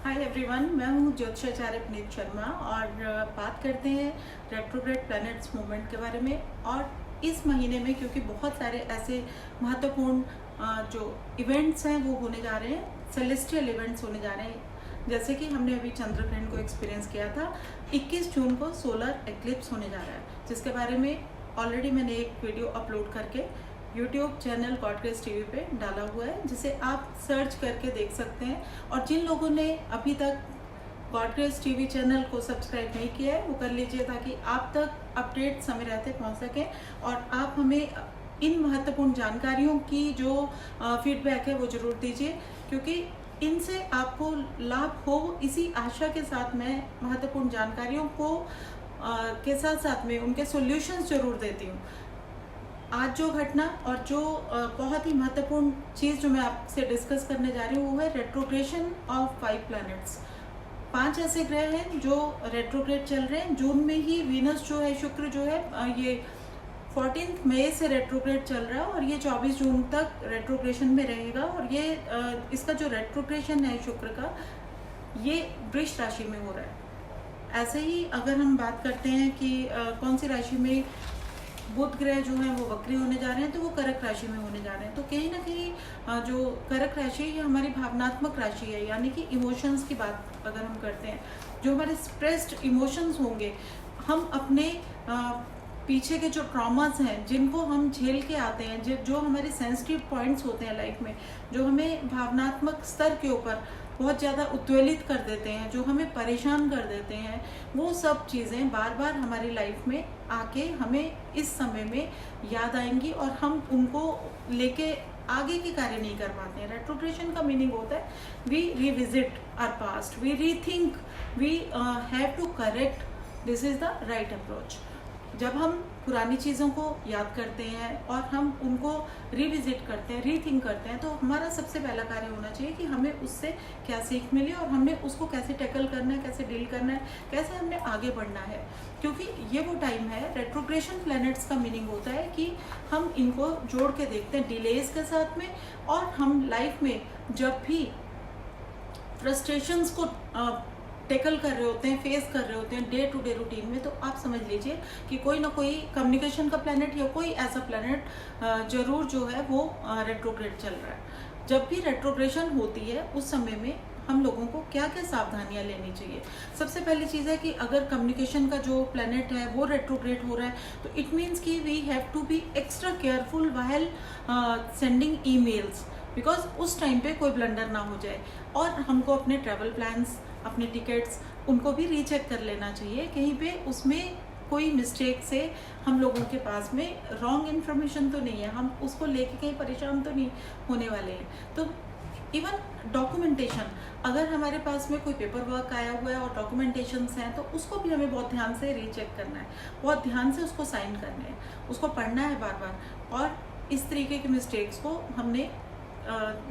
Hi everyone, मैं हूँ ज्योतिषाचार्य पुनीत शर्मा और बात करते हैं रेट्रोग्रेड प्लैनेट्स मूवमेंट के बारे में। और इस महीने में क्योंकि बहुत सारे ऐसे महत्वपूर्ण जो इवेंट्स हैं वो होने जा रहे हैं, सेलेस्टियल इवेंट्स होने जा रहे हैं। जैसे कि हमने अभी चंद्र ग्रहण को एक्सपीरियंस किया था, 21 जून को सोलर एक्लिप्स होने जा रहा है, जिसके बारे में ऑलरेडी मैंने एक वीडियो अपलोड करके यूट्यूब चैनल गॉडग्रेस टीवी पे डाला हुआ है, जिसे आप सर्च करके देख सकते हैं। और जिन लोगों ने अभी तक गॉडग्रेस टीवी चैनल को सब्सक्राइब नहीं किया है वो कर लीजिए, ताकि आप तक अपडेट समय रहते पहुंच सकें और आप हमें इन महत्वपूर्ण जानकारियों की जो फीडबैक है वो ज़रूर दीजिए, क्योंकि इनसे आपको लाभ हो, इसी आशा के साथ मैं महत्वपूर्ण जानकारियों को के साथ साथ में उनके सॉल्यूशंस जरूर देती हूँ। आज जो घटना और जो बहुत ही महत्वपूर्ण चीज़ जो मैं आपसे डिस्कस करने जा रही हूँ वो है रेट्रोग्रेशन ऑफ 5 प्लैनेट्स। 5 ऐसे ग्रह हैं जो रेट्रोग्रेड चल रहे हैं। जून में ही वीनस जो है, शुक्र जो है, ये 14 मई से रेट्रोग्रेड चल रहा है और ये 24 जून तक रेट्रोग्रेशन में रहेगा। और ये इसका जो रेट्रोग्रेशन है शुक्र का, ये वृष राशि में हो रहा है। ऐसे ही अगर हम बात करते हैं कि कौन सी राशि में बुध ग्रह जो है वो वक्री होने जा रहे हैं, तो वो कर्क राशि में होने जा रहे हैं। तो कहीं ना कहीं जो कर्क राशि है ये हमारी भावनात्मक राशि है, यानी कि इमोशंस की बात अगर हम करते हैं, जो हमारे स्ट्रेस्ड इमोशंस होंगे, हम अपने पीछे के जो ट्रॉमास हैं जिनको हम झेल के आते हैं, जो हमारे सेंसिटिव पॉइंट्स होते हैं लाइफ में, जो हमें भावनात्मक स्तर के ऊपर बहुत ज़्यादा उद्वेलित कर देते हैं, जो हमें परेशान कर देते हैं, वो सब चीज़ें बार बार हमारी लाइफ में आके हमें इस समय में याद आएंगी और हम उनको लेके आगे के कार्य नहीं कर पाते हैं। रेट्रोग्रेशन का मीनिंग होता है we revisit our past, we rethink, we have to correct, this is the right approach. जब हम पुरानी चीज़ों को याद करते हैं और हम उनको रिविजिट करते हैं, रीथिंक करते हैं, तो हमारा सबसे पहला कार्य होना चाहिए कि हमें उससे क्या सीख मिली और हमने उसको कैसे टैकल करना है, कैसे डील करना है, कैसे हमने आगे बढ़ना है। क्योंकि ये वो टाइम है, रेट्रोग्रेशन प्लैनेट्स का मीनिंग होता है कि हम इनको जोड़ के देखते हैं डिलेज के साथ में, और हम लाइफ में जब भी फ्रस्ट्रेशंस को टैकल कर रहे होते हैं, फेस कर रहे होते हैं डे टू डे रूटीन में, तो आप समझ लीजिए कि कोई ना कोई कम्युनिकेशन का प्लैनेट या कोई ऐसा प्लैनेट जरूर जो है वो रेट्रोग्रेड चल रहा है। जब भी रेट्रोग्रेशन होती है उस समय में हम लोगों को क्या क्या सावधानियां लेनी चाहिए। सबसे पहली चीज़ है कि अगर कम्युनिकेशन का जो प्लैनेट है वो रेट्रोग्रेड हो रहा है, तो इट मीन्स कि we have to be extra careful while sending emails, because उस टाइम पे कोई ब्लंडर ना हो जाए। और हमको अपने ट्रैवल प्लान्स, अपने टिकट्स, उनको भी रीचेक कर लेना चाहिए, कहीं पे उसमें कोई मिस्टेक से हम लोगों के पास में रॉन्ग इन्फॉर्मेशन तो नहीं है, हम उसको लेके कहीं परेशान तो नहीं होने वाले हैं। तो इवन डॉक्यूमेंटेशन, अगर हमारे पास में कोई पेपर वर्क आया हुआ है और डॉक्यूमेंटेशंस हैं, तो उसको भी हमें बहुत ध्यान से रीचेक करना है, बहुत ध्यान से उसको साइन करना है, उसको पढ़ना है बार बार, और इस तरीके के मिस्टेक्स को हमने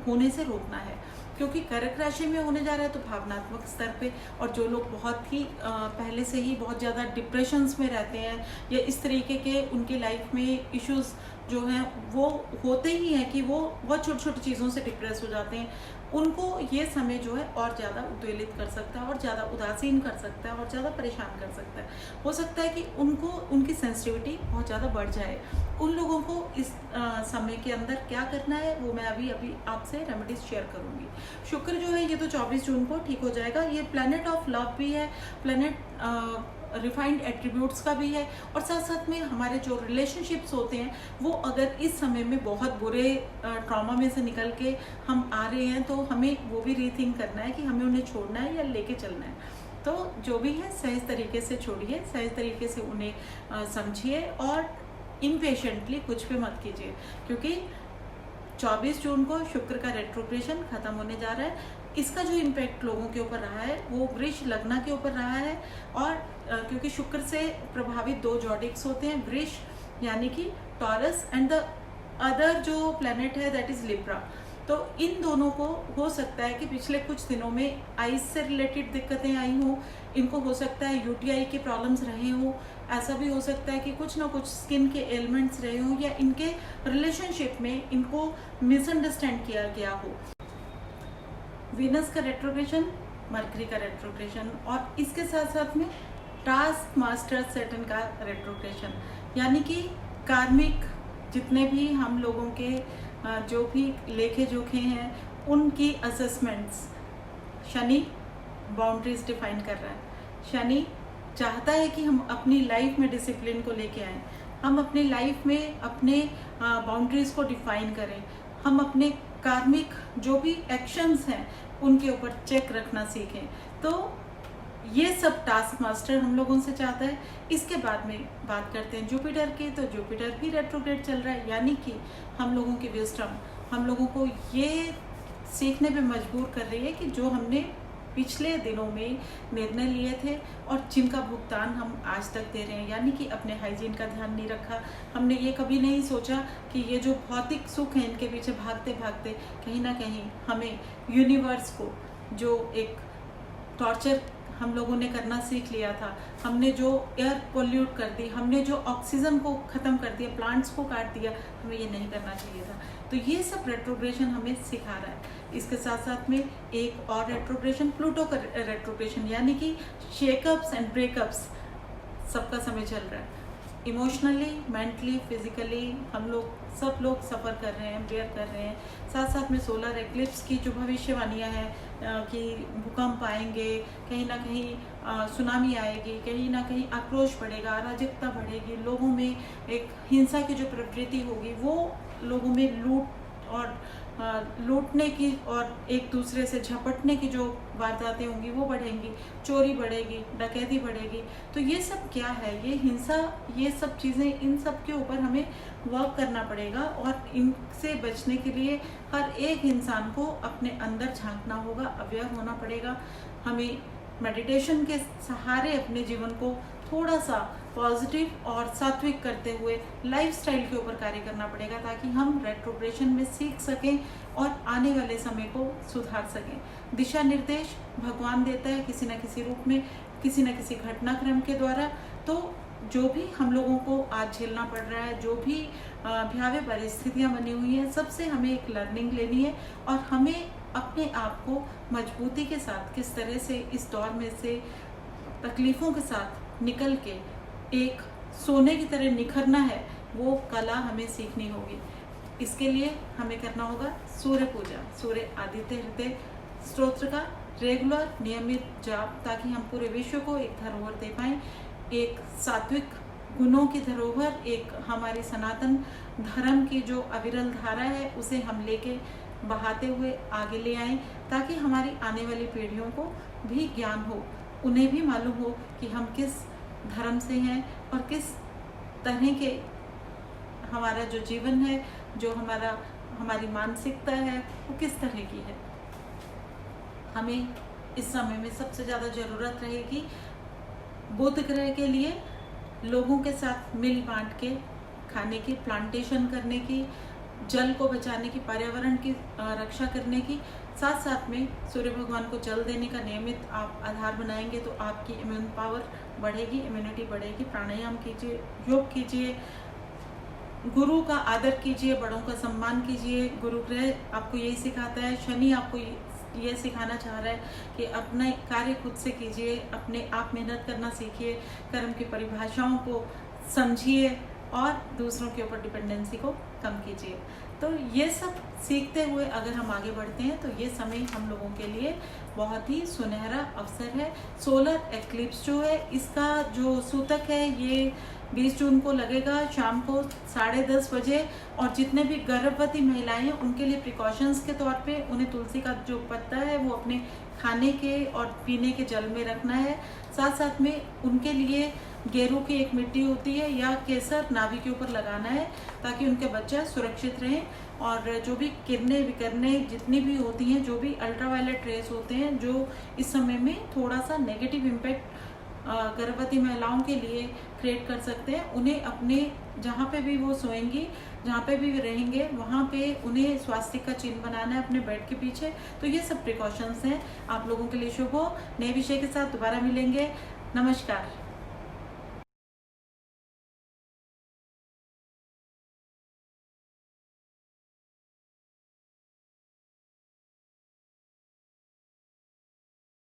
होने से रोकना है। क्योंकि कर्क राशि में होने जा रहा है तो भावनात्मक स्तर पे, और जो लोग बहुत ही पहले से ही बहुत ज़्यादा डिप्रेशंस में रहते हैं या इस तरीके के उनकी लाइफ में इश्यूज जो हैं वो होते ही हैं कि वो बहुत छोटी छोटी चीज़ों से डिप्रेस हो जाते हैं, उनको ये समय जो है और ज़्यादा उद्वेलित कर सकता है और ज़्यादा उदासीन कर सकता है और ज़्यादा परेशान कर सकता है। हो सकता है कि उनको उनकी सेंसिटिविटी बहुत ज़्यादा बढ़ जाए। उन लोगों को इस समय के अंदर क्या करना है वो मैं अभी आपसे रेमेडीज शेयर करूँगी। शुक्र जो है ये तो 24 जून को ठीक हो जाएगा। ये प्लैनेट ऑफ लव भी है, प्लैनेट रिफाइंड एट्रीब्यूट्स का भी है, और साथ साथ में हमारे जो रिलेशनशिप्स होते हैं वो अगर इस समय में बहुत बुरे ट्रॉमा में से निकल के हम आ रहे हैं, तो हमें वो भी रीथिंक करना है कि हमें उन्हें छोड़ना है या लेके चलना है। तो जो भी है सहज तरीके से छोड़िए, सहज तरीके से उन्हें समझिए और इम्पेशेंटली कुछ भी मत कीजिए, क्योंकि 24 जून को शुक्र का रेट्रोग्रेशन खत्म होने जा रहा है। इसका जो इम्पैक्ट लोगों के ऊपर रहा है वो वृष लग्न के ऊपर रहा है, और क्योंकि शुक्र से प्रभावित 2 जॉडिक्स होते हैं, वृष यानी कि टॉरस, एंड द अदर जो प्लैनेट है दैट इज लिब्रा। तो इन दोनों को हो सकता है कि पिछले कुछ दिनों में आइज से रिलेटेड दिक्कतें आई हों, इनको हो सकता है यूटीआई के प्रॉब्लम्स रहे हों, ऐसा भी हो सकता है कि कुछ ना कुछ स्किन के एलिमेंट्स रहे हों, या इनके रिलेशनशिप में इनको मिसअंडरस्टैंड किया गया हो। वीनस का रेट्रोग्रेशन मरकरी का रेट्रोग्रेशन, और इसके साथ साथ में टास्क मास्टर सैटर्न का रेट्रोग्रेशन, यानी कि कार्मिक जितने भी हम लोगों के जो भी लेखे जोखे हैं उनकी असेसमेंट्स शनि बाउंड्रीज डिफाइन कर रहा है। शनि चाहता है कि हम अपनी लाइफ में डिसिप्लिन को लेके आएँ, हम अपनी लाइफ में अपने बाउंड्रीज को डिफाइन करें, हम अपने कार्मिक जो भी एक्शंस हैं उनके ऊपर चेक रखना सीखें। तो ये सब टास्क मास्टर हम लोगों से चाहता है। इसके बाद में बात करते हैं जुपिटर की, तो जुपिटर भी रेट्रोग्रेड चल रहा है, यानी कि हम लोगों की विजडम हम लोगों को ये सीखने पे मजबूर कर रही है कि जो हमने पिछले दिनों में निर्णय लिए थे और जिनका भुगतान हम आज तक दे रहे हैं, यानी कि अपने हाइजीन का ध्यान नहीं रखा। हमने ये कभी नहीं सोचा कि ये जो भौतिक सुख है इनके पीछे भागते भागते कहीं ना कहीं हमें यूनिवर्स को जो एक टॉर्चर हम लोगों ने करना सीख लिया था, हमने जो एयर पोल्यूट कर दी, हमने जो ऑक्सीजन को ख़त्म कर दिया, प्लांट्स को काट दिया, हमें ये नहीं करना चाहिए था। तो ये सब रेट्रोग्रेशन हमें सिखा रहा है। इसके साथ साथ में एक और रेट्रोग्रेशन प्लूटो का रेट्रोग्रेशन, यानी कि शेकअप्स एंड ब्रेकअप्स सबका समय चल रहा है। इमोशनली, मेंटली, फिजिकली सब लोग सफ़र कर रहे हैं, बेयर कर रहे हैं। साथ साथ में सोलर एक्लिप्स की जो भविष्यवाणियाँ हैं कि भूकंप आएंगे, कहीं ना कहीं सुनामी आएगी, कहीं ना कहीं आक्रोश बढ़ेगा, अराजकता बढ़ेगी, लोगों में एक हिंसा की जो प्रवृत्ति होगी, वो लोगों में लूटने की और एक दूसरे से झपटने की जो वारदातें होंगी वो बढ़ेंगी, चोरी बढ़ेगी, डकैती बढ़ेगी। तो ये सब क्या है, ये हिंसा, ये सब चीज़ें, इन सब के ऊपर हमें वर्क करना पड़ेगा और इनसे बचने के लिए हर एक इंसान को अपने अंदर झांकना होगा, अवेयर होना पड़ेगा। हमें मेडिटेशन के सहारे अपने जीवन को थोड़ा सा पॉजिटिव और सात्विक करते हुए लाइफस्टाइल के ऊपर कार्य करना पड़ेगा, ताकि हम रेट्रोग्रेशन में सीख सकें और आने वाले समय को सुधार सकें। दिशा निर्देश भगवान देता है किसी न किसी रूप में, किसी न किसी घटनाक्रम के द्वारा। तो जो भी हम लोगों को आज झेलना पड़ रहा है, जो भी भयावह परिस्थितियाँ बनी हुई हैं, सबसे हमें एक लर्निंग लेनी है और हमें अपने आप को मजबूती के साथ किस तरह से इस दौर में से तकलीफ़ों के साथ निकल के एक सोने की तरह निखरना है, वो कला हमें सीखनी होगी। इसके लिए हमें करना होगा सूर्य पूजा, सूर्य आदित्य हृदय स्तोत्र का रेगुलर नियमित जाप, ताकि हम पूरे विश्व को एक धरोहर दे पाएँ, एक सात्विक गुणों की धरोहर, एक हमारी सनातन धर्म की जो अविरल धारा है उसे हम लेके बहाते हुए आगे ले आएँ, ताकि हमारी आने वाली पीढ़ियों को भी ज्ञान हो, उन्हें भी मालूम हो कि हम किस धर्म से हैं और किस तरह के हमारा जो जीवन है, जो हमारी मानसिकता है वो किस तरह की है। हमें इस समय में सबसे ज़्यादा ज़रूरत रहेगी बुध ग्रह के लिए लोगों के साथ मिल बांट के खाने की, प्लांटेशन करने की, जल को बचाने की, पर्यावरण की रक्षा करने की। साथ साथ में सूर्य भगवान को जल देने का नियमित आप आधार बनाएंगे तो आपकी इम्यून पावर बढ़ेगी, इम्यूनिटी बढ़ेगी। प्राणायाम कीजिए, योग कीजिए, गुरु का आदर कीजिए, बड़ों का सम्मान कीजिए। गुरु ग्रह आपको यही सिखाता है, शनि आपको ये सिखाना चाह रहा है कि अपना कार्य खुद से कीजिए, अपने आप मेहनत करना सीखिए, कर्म की परिभाषाओं को समझिए और दूसरों के ऊपर डिपेंडेंसी को कम कीजिए। तो ये सब सीखते हुए अगर हम आगे बढ़ते हैं तो ये समय हम लोगों के लिए बहुत ही सुनहरा अवसर है। सोलर एक्लिप्स जो है, इसका जो सूतक है ये 20 जून को लगेगा शाम को 10:30 बजे, और जितने भी गर्भवती महिलाएं हैं उनके लिए प्रिकॉशंस के तौर पे उन्हें तुलसी का जो पत्ता है वो अपने खाने के और पीने के जल में रखना है। साथ साथ में उनके लिए गेरू की एक मिट्टी होती है या केसर नाभि के ऊपर लगाना है, ताकि उनके बच्चा सुरक्षित रहें। और जो भी किरणें विकिरणें जितनी भी होती हैं, जो भी अल्ट्रावायलेट रेस होते हैं जो इस समय में थोड़ा सा नेगेटिव इम्पैक्ट गर्भवती महिलाओं के लिए क्रिएट कर सकते हैं, उन्हें अपने जहाँ पे भी वो सोएंगी, जहाँ पे भी रहेंगे, वहाँ पे उन्हें स्वास्तिक का चिन्ह बनाना है अपने बेड के पीछे। तो ये सब प्रिकॉशंस हैं। आप लोगों के लिए शुभ हो। नए विषय के साथ दोबारा मिलेंगे। नमस्कार।